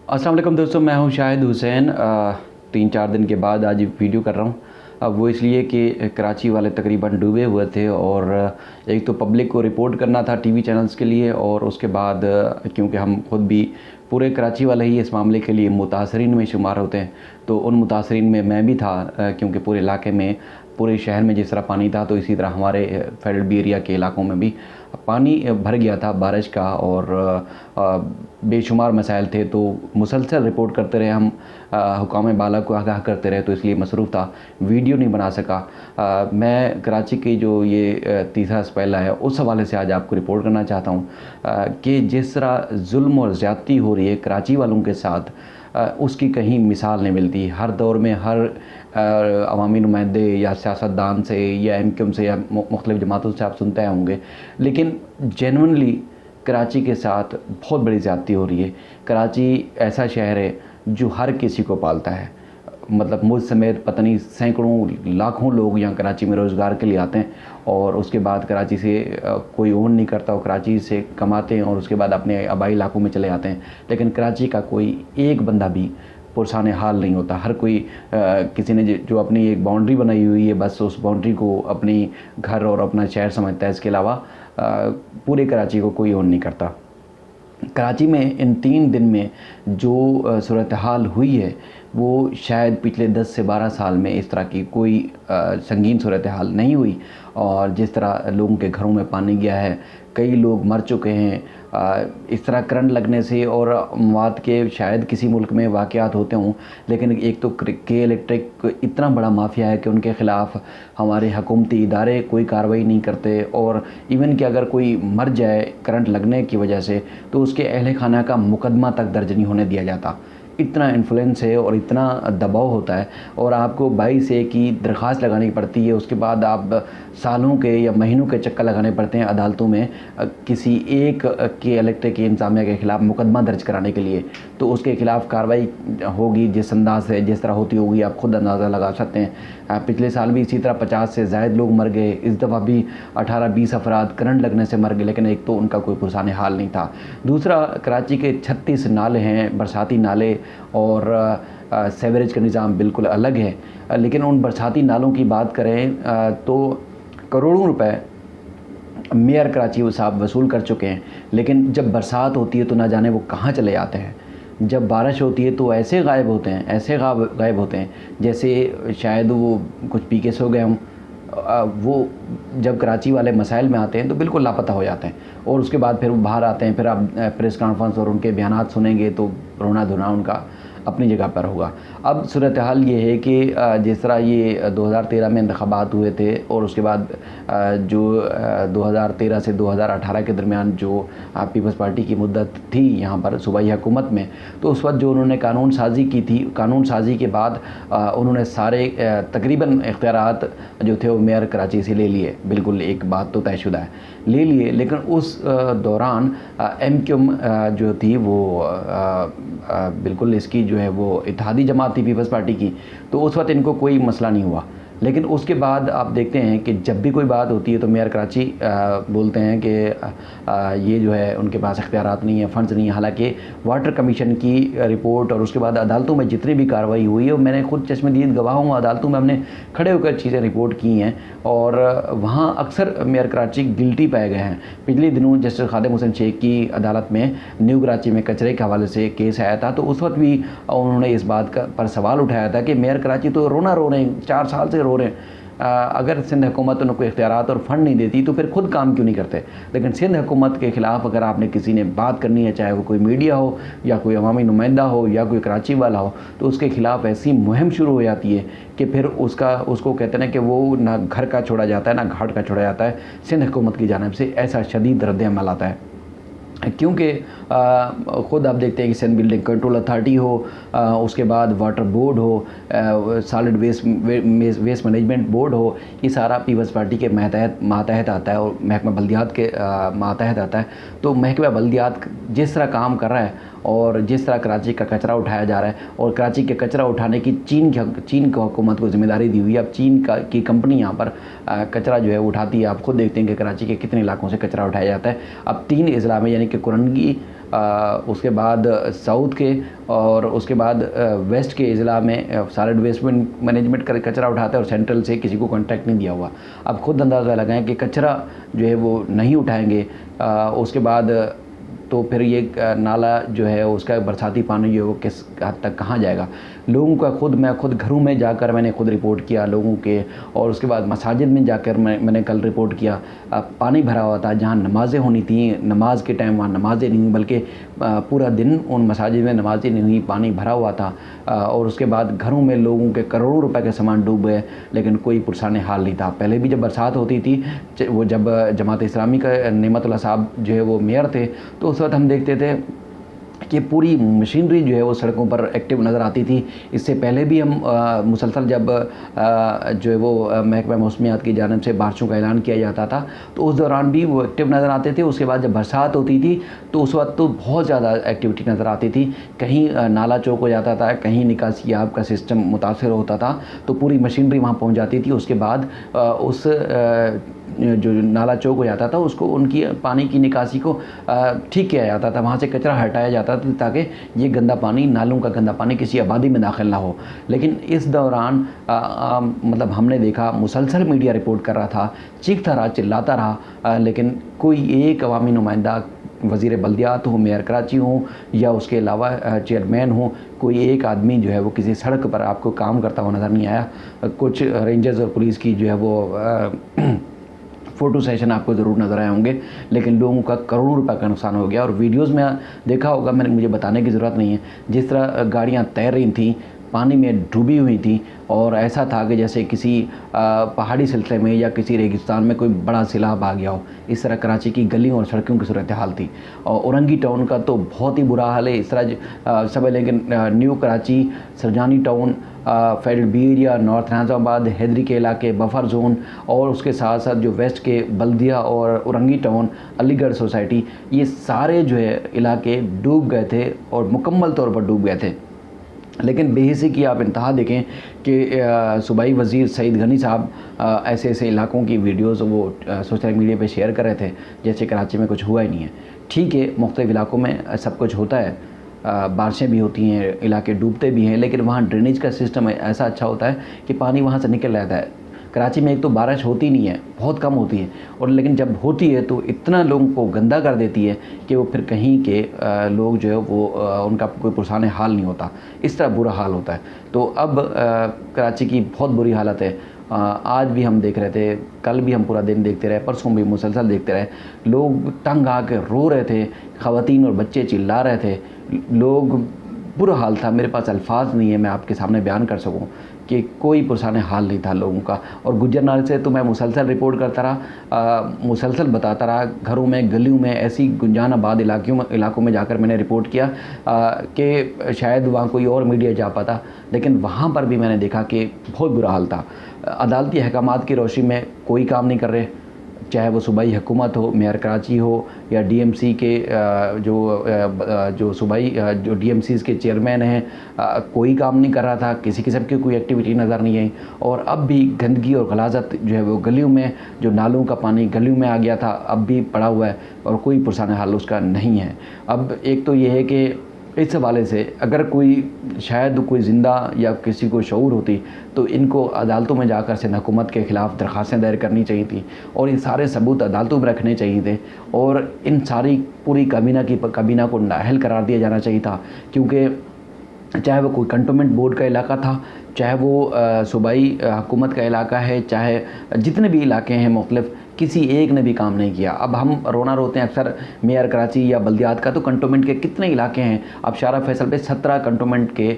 अस्सलाम वालेकुम दोस्तों, मैं हूं शाहिद हुसैन। 3-4 दिन के बाद आज वीडियो कर रहा हूं। अब वो इसलिए कि कराची वाले तकरीबन डूबे हुए थे और एक तो पब्लिक को रिपोर्ट करना था टीवी चैनल्स के लिए, और उसके बाद क्योंकि हम खुद भी पूरे कराची वाले ही इस मामले के लिए मुतासरीन में शुमार होते हैं, तो उन मुतासरीन में मैं भी था। क्योंकि पूरे इलाके में, पूरे शहर में जिस तरह पानी था, तो इसी तरह हमारे फेडरल बी एरिया के इलाकों में भी पानी भर गया था बारिश का, और बेशुमार मसाइल थे। तो मुसलसल रिपोर्ट करते रहे हम, हुकाम बाला को आगाह करते रहे, तो इसलिए मसरूफ़ था, वीडियो नहीं बना सका। मैं कराची की जो ये तीसरा स्पेला है उस हवाले से आज आपको रिपोर्ट करना चाहता हूँ कि जिस तरह जुल्म और ज़्यादती हो रही है कराची वालों के साथ, उसकी कहीं मिसाल नहीं मिलती। हर दौर में हर अवामी नुमाइंदे या सियासतदान से या एमक्यूएम से या मुख्तलिफ़ जमातों से आप सुनते हैं होंगे, लेकिन जेनुइनली कराची के साथ बहुत बड़ी ज़्यादती हो रही है। कराची ऐसा शहर है जो हर किसी को पालता है, मतलब मुझ समेत पता नहीं सैकड़ों लाखों लोग यहाँ कराची में रोज़गार के लिए आते हैं, और उसके बाद कराची से कोई ओन नहीं करता, और कराची से कमाते हैं और उसके बाद अपने आबाई इलाकों में चले जाते हैं। लेकिन कराची का कोई एक बंदा भी पुरसाने हाल नहीं होता। हर कोई किसी ने जो अपनी एक बाउंड्री बनाई हुई है, बस उस बाउंड्री को अपनी घर और अपना शहर समझता है। इसके अलावा पूरे कराची को कोई ओन नहीं करता। कराची में इन 3 दिन में जो सूरत हाल हुई है, वो शायद पिछले 10 से 12 साल में इस तरह की कोई संगीन सूरत हाल नहीं हुई। और जिस तरह लोगों के घरों में पानी गया है, कई लोग मर चुके हैं इस तरह करंट लगने से, और मवाद के शायद किसी मुल्क में वाक़यात होते हों, लेकिन एक तो के इलेक्ट्रिक इतना बड़ा माफिया है कि उनके ख़िलाफ़ हमारे हुकूमती इदारे कोई कार्रवाई नहीं करते। और इवन कि अगर कोई मर जाए करंट लगने की वजह से, तो उसके अहल खाना का मुकदमा तक दर्ज नहीं होने दिया जाता। इतना इन्फ्लुएंस है और इतना दबाव होता है, और आपको 22A की दरख्वास्त लगानी पड़ती है। उसके बाद आप सालों के या महीनों के चक्कर लगाने पड़ते हैं अदालतों में किसी एक के इलेक्ट्रिक की इंतज़ामिया के ख़िलाफ़ मुकदमा दर्ज कराने के लिए। तो उसके ख़िलाफ़ कार्रवाई होगी जिस अंदाज से, जिस तरह होती होगी, आप खुद अंदाज़ा लगा सकते हैं। पिछले साल भी इसी तरह 50 से ज़ायद लोग मर गए। इस दफ़ा भी 18-20 अफराद करंट लगने से मर गए, लेकिन एक तो उनका कोई पुरसाने हाल नहीं था। दूसरा, कराची के 36 नाले हैं, बरसाती नाले, और सेवरेज का निज़ाम बिल्कुल अलग है। लेकिन उन बरसाती नालों की बात करें तो करोड़ों रुपए मेयर कराची वो साहब वसूल कर चुके हैं, लेकिन जब बरसात होती है तो ना जाने वो कहाँ चले जाते हैं। जब बारिश होती है तो ऐसे गायब होते हैं, ऐसे गायब होते हैं जैसे शायद वो कुछ पी के सो गए हों। वो जब कराची वाले मसाइल में आते हैं तो बिल्कुल लापता हो जाते हैं, और उसके बाद फिर वो बाहर आते हैं। फिर आप प्रेस कॉन्फ्रेंस और उनके बयानात सुनेंगे तो रोना धोना उनका अपनी जगह पर होगा। अब सूरत हाल ये है कि जिस तरह ये 2013 में इंतखाबात हुए थे, और उसके बाद जो 2013 से 2018 के दरमियान जो पीपल्स पार्टी की मुद्दत थी यहाँ पर सूबाई हुकूमत में, तो उस वक्त जो उन्होंने कानून साजी की थी, कानून साजी के बाद उन्होंने सारे तकरीबन इख्तियारात जो थे वो मेयर कराची से ले लिए। बिल्कुल एक बात तो तयशुदा है, ले लिए। लेकिन उस दौरान एमक्यूएम जो थी वो बिल्कुल इसकी जो है वो इत्तेहादी जमात थी पीपल्स पार्टी की, तो उस वक्त इनको कोई मसला नहीं हुआ। लेकिन उसके बाद आप देखते हैं कि जब भी कोई बात होती है तो मेयर कराची बोलते हैं कि ये जो है उनके पास इख्तियारात नहीं है, फ़ंड्स नहीं है। हालांकि वाटर कमीशन की रिपोर्ट और उसके बाद अदालतों में जितनी भी कार्रवाई हुई है, मैंने खुद चश्मदीद गवाह हूँ, अदालतों में हमने खड़े होकर चीज़ें रिपोर्ट की हैं, और वहाँ अक्सर मेयर कराची गिल्टी पाए गए हैं। पिछले दिनों जस्टिस खादिम हुसैन शेख की अदालत में न्यू कराची में कचरे के हवाले से केस आया था, तो उस वक्त भी उन्होंने इस बात पर सवाल उठाया था कि मेयर कराची तो रोना रो रहे हैं, 4 साल से रो रहे हैं। अगर सिंध हुकूमत उनको इख्तियारात और फ़ंड नहीं देती तो फिर खुद काम क्यों नहीं करते। लेकिन सिंध हुकूमत के ख़िलाफ़ अगर आपने किसी ने बात करनी है, चाहे वो कोई मीडिया हो या कोई अवामी नुमाइंदा हो या कोई कराची वाला हो, तो उसके ख़िलाफ़ ऐसी मुहिम शुरू हो जाती है कि फिर उसको कहते हैं कि वो ना घर का छोड़ा जाता है ना घाट का छोड़ा जाता है। सिंध हुकूमत की जानिब से ऐसा शदीद रद्द-ए-अमल आता है, क्योंकि ख़ुद आप देखते हैं कि सिंध बिल्डिंग कंट्रोल अथॉरिटी हो, उसके बाद वाटर बोर्ड हो, सॉलिड वेस्ट मैनेजमेंट बोर्ड हो, ये सारा पीपल्स पार्टी के मातहत आता है, और महकमा बल्दियात के मातहत आता है। तो महकमा बल्दियात जिस तरह काम कर रहा है और जिस तरह कराची का कचरा उठाया जा रहा है, और कराची के कचरा उठाने की चीन की हुकूमत को ज़िम्मेदारी दी हुई है। अब चीन की कंपनी यहाँ पर कचरा जो है उठाती है। आप खुद देखते हैं कि कराची के कितने इलाकों से कचरा उठाया जाता है। अब 3 अज़ला में, यानी कि कुरंगी, उसके बाद साउथ के और उसके बाद वेस्ट के ज़िला में सॉलिड वेस्ट मैनेजमेंट कर कचरा उठाते हैं और सेंट्रल से किसी को कॉन्ट्रैक्ट नहीं दिया हुआ। अब खुद अंदाज़ा लगाएं कि कचरा जो है वो नहीं उठाएंगे, उसके बाद तो फिर ये नाला जो है उसका बरसाती पानी जो है वो किस हद तक कहाँ जाएगा। लोगों का मैं खुद घरों में जाकर मैंने खुद रिपोर्ट किया लोगों के, और उसके बाद मसाजिद में जाकर मैंने कल रिपोर्ट किया। पानी भरा हुआ था, जहाँ नमाज़ें होनी थी नमाज के टाइम वहाँ नमाज़ें नहीं हुई, बल्कि पूरा दिन उन मसाजिद में नमाज़ें नहीं हुई, पानी भरा हुआ था। और उसके बाद घरों में लोगों के करोड़ों रुपए के सामान डूब गए, लेकिन कोई पुरसाने हाल नहीं था। पहले भी जब बरसात होती थी, वो जब जमात इस्लामी का नेमतुल्लाह साहब जो है वो मेयर थे, तो उस वक्त हम देखते थे कि पूरी मशीनरी जो है वो सड़कों पर एक्टिव नज़र आती थी। इससे पहले भी हम मुसलसल जब जो है वो महकमा मौसमियात की जानिब से बारिशों का ऐलान किया जाता था, तो उस दौरान भी वो एक्टिव नज़र आते थे। उसके बाद जब बरसात होती थी तो उस वक्त तो बहुत ज़्यादा एक्टिविटी नज़र आती थी। कहीं नाला चौक हो जाता था, कहीं निकासी आब का सिस्टम मुतासर होता था, तो पूरी मशीनरी वहाँ पहुँच जाती थी। उसके बाद उस जो नाला चौक हो जाता था उसको उनकी पानी की निकासी को ठीक किया जाता था, वहाँ से कचरा हटाया जाता था ताकि ये गंदा पानी, नालों का गंदा पानी किसी आबादी में दाखिल ना हो। लेकिन इस दौरान मतलब हमने देखा मुसलसल मीडिया रिपोर्ट कर रहा था, चीखता रहा, चिल्लाता रहा, लेकिन कोई एक अवामी नुमाइंदा, वज़ीर बल्दियात हो, मेयर कराची हो या उसके अलावा चेयरमैन हो, कोई एक आदमी जो है वो किसी सड़क पर आपको काम करता हुआ नज़र नहीं आया। कुछ रेंजर्स और पुलिस की जो है वो फ़ोटो सेशन आपको ज़रूर नज़र आए होंगे, लेकिन लोगों का करोड़ों रुपए का नुकसान हो गया। और वीडियोज़ में देखा होगा, मुझे बताने की ज़रूरत नहीं है, जिस तरह गाड़ियाँ तैर रही थी, पानी में डूबी हुई थी, और ऐसा था कि जैसे किसी पहाड़ी सिलसिले में या किसी रेगिस्तान में कोई बड़ा सैलाब आ गया हो। इस तरह कराची की गलियों और सड़कों की सूरत हाल थी। और औरंगी टाउन का तो बहुत ही बुरा हाल है। इस तरह सब, लेकिन new Karachi, Surjani town, federal B area, north Nazimabad, Hyderi के इलाके, बफर जोन, और उसके साथ साथ जो वेस्ट के बल्दिया और औरंगी टाउन, अलीगढ़ सोसाइटी, ये सारे जो है इलाके डूब गए थे और मुकम्मल तौर पर डूब गए थे। लेकिन बेहिसी की आप इंतहा देखें कि सूबाई वज़ीर सईद गनी साहब ऐसे ऐसे इलाकों की वीडियोज़ वो सोशल मीडिया पे शेयर कर रहे थे जैसे कराची में कुछ हुआ ही नहीं है। ठीक है, मुख्तलिफ़ इलाकों में सब कुछ होता है, बारिशें भी होती हैं, इलाके डूबते भी हैं, लेकिन वहाँ ड्रेनेज का सिस्टम ऐसा अच्छा होता है कि पानी वहाँ से निकल जाता है। कराची में एक तो बारिश होती नहीं है, बहुत कम होती है, और लेकिन जब होती है तो इतना लोगों को गंदा कर देती है कि वो फिर कहीं के लोग जो है वो उनका कोई पुरसान हाल नहीं होता। इस तरह बुरा हाल होता है। तो अब कराची की बहुत बुरी हालत है। आज भी हम देख रहे थे, कल भी हम पूरा दिन देखते रहे, परसों भी मुसलसल देखते रहे, लोग तंग आके रो रहे थे, ख़वातीन और बच्चे चिल्ला रहे थे, लोग, बुरा हाल था। मेरे पास अल्फाज नहीं है मैं आपके सामने बयान कर सकूं कि कोई पुरसान हाल नहीं था लोगों का। और गुजरनाल से तो मैं मुसलसल रिपोर्ट करता रहा, मुसलसल बताता रहा, घरों में, गलियों में, ऐसी गुंजान आबाद इलाकों में जाकर मैंने रिपोर्ट किया कि शायद वहाँ कोई और मीडिया जा पाता, लेकिन वहाँ पर भी मैंने देखा कि बहुत बुरा हाल था। अदालती अहकामात की रोशनी में कोई काम नहीं कर रहे, चाहे वो सूबाई हुकूमत हो, मेयर कराची हो, या डीएमसी के जो सूबाई जो डीएमसीज़ के चेयरमैन हैं, कोई काम नहीं कर रहा था, किसी किस्म की कोई एक्टिविटी नज़र नहीं आई। और अब भी गंदगी और गलाजत जो है वो गलियों में, जो नालों का पानी गलियों में आ गया था, अब भी पड़ा हुआ है और कोई पुरसान हाल उसका नहीं है। अब एक तो ये है कि इस हवाले से अगर शायद कोई ज़िंदा या किसी को शऊर होती तो इनको अदालतों में जाकर सिंध हुकूमत के ख़िलाफ़ दरख्वास्तें दायर करनी चाहिए थी और ये सारे सबूत अदालतों में रखने चाहिए थे और इन सारी पूरी काबीना को नाअहल करार दिया जाना चाहिए था। क्योंकि चाहे वो कोई कंटोनमेंट बोर्ड का इलाका था, चाहे वो सूबाई हुकूमत का इलाका है, चाहे जितने भी इलाके हैं मुख्तलिफ, किसी एक ने भी काम नहीं किया। अब हम रोना रोते हैं अक्सर मेयर कराची या बल्दियात का, तो कंटोनमेंट के कितने इलाके हैं। अब शारा फैसल पे 17 कंटोनमेंट के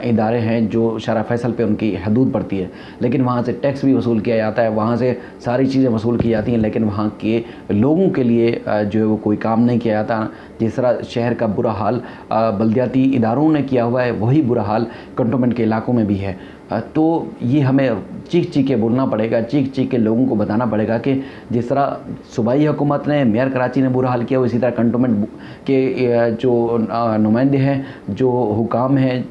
इदारे हैं जो शारा फैसल पे उनकी हदूद पड़ती है, लेकिन वहाँ से टैक्स भी वसूल किया जाता है, वहाँ से सारी चीज़ें वसूल की जाती हैं, लेकिन वहाँ के लोगों के लिए जो है वो कोई काम नहीं किया जाता। जिस तरह शहर का बुरा हाल बल्दियाती इदारों ने किया हुआ है, वही बुरा हाल कंटोनमेंट के इलाकों में भी है। तो ये हमें चीख चीख के बोलना पड़ेगा, चीख चीख के लोगों को बताना पड़ेगा कि जिस तरह सूबाई हुकूमत ने, मेयर कराची ने बुरा हाल किया, इसी तरह कंटोनमेंट के जो नुमाइंदे हैं, जो हुकाम हैं,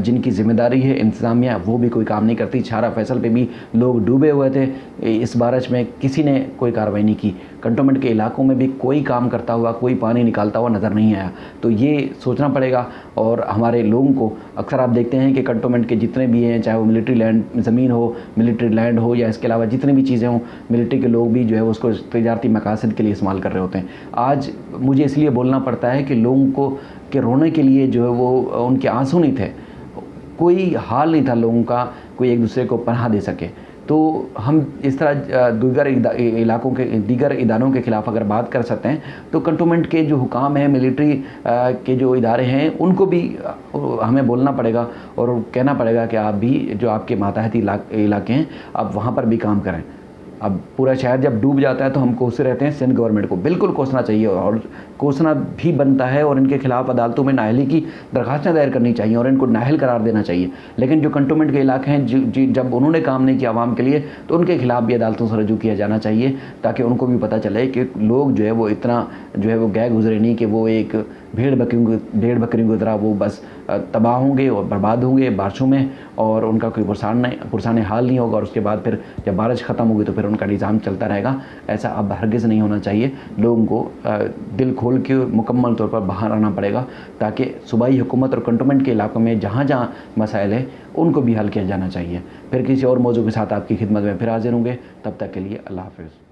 जिनकी ज़िम्मेदारी है इंतज़ामिया, वो भी कोई काम नहीं करती। शारा फैसल पे भी लोग डूबे हुए थे, इस बारिश में किसी ने कोई कार्रवाई नहीं की। कंटोनमेंट के इलाकों में भी कोई काम करता हुआ, कोई पानी निकालता हुआ नज़र नहीं आया। तो ये सोचना पड़ेगा। और हमारे लोगों को अक्सर आप देखते हैं कि कंटोनमेंट के जितने भी हैं, चाहे वो मिलिट्री लैंड ज़मीन हो, मिलिट्री लैंड हो, या इसके अलावा जितनी भी चीज़ें हों, मिलिट्री के लोग भी जो है उसको तजारती मकासद के लिए इस्तेमाल कर रहे होते हैं। आज मुझे इसलिए बोलना पड़ता है कि लोगों को के रोने के लिए जो है वो उनके आंसू नहीं थे, कोई हाल नहीं था लोगों का, कोई एक दूसरे को पनाह दे सके। तो हम इस तरह दीगर इलाकों के दीगर इदारों के ख़िलाफ़ अगर बात कर सकते हैं तो कंटोनमेंट के जो हुकाम हैं, मिलिट्री के जो इदारे हैं, उनको भी हमें बोलना पड़ेगा और कहना पड़ेगा कि आप भी जो आपके मातहती इलाके हैं, आप वहाँ पर भी काम करें। अब पूरा शहर जब डूब जाता है तो हम कोसते रहते हैं, सिंध गवर्नमेंट को बिल्कुल कोसना चाहिए और कोसना भी बनता है और इनके खिलाफ अदालतों में नाअहली की दरख्वास्तें दायर करनी चाहिए और इनको नाअहल करार देना चाहिए। लेकिन जो कंटोनमेंट के इलाके हैं, जब उन्होंने काम नहीं किया आवाम के लिए, तो उनके खिलाफ भी अदालतों से रजू किया जाना चाहिए, ताकि उनको भी पता चले कि लोग जो है वो इतना जो है वो गए गुजरे नहीं कि वो एक भेड़ बकरियों की तरह वो बस तबाह होंगे और बर्बाद होंगे बारिशों में, और उनका कोई पुरसान हाल नहीं होगा, और उसके बाद फिर जब बारिश ख़त्म होगी तो फिर उनका निज़ाम चलता रहेगा। ऐसा अब हरगिज़ नहीं होना चाहिए। लोगों को दिल खोल के मुकम्मल तौर पर बाहर आना पड़ेगा, ताकि सूबाई हुकूमत और कंटोनमेंट के इलाकों में जहाँ जहाँ मसाइल है उनको भी हल किया जाना चाहिए। फिर किसी और मौजू के साथ आपकी खिदमत में फिर हाजिर होंगे। तब तक के लिए अल्लाह हाफ़िज़।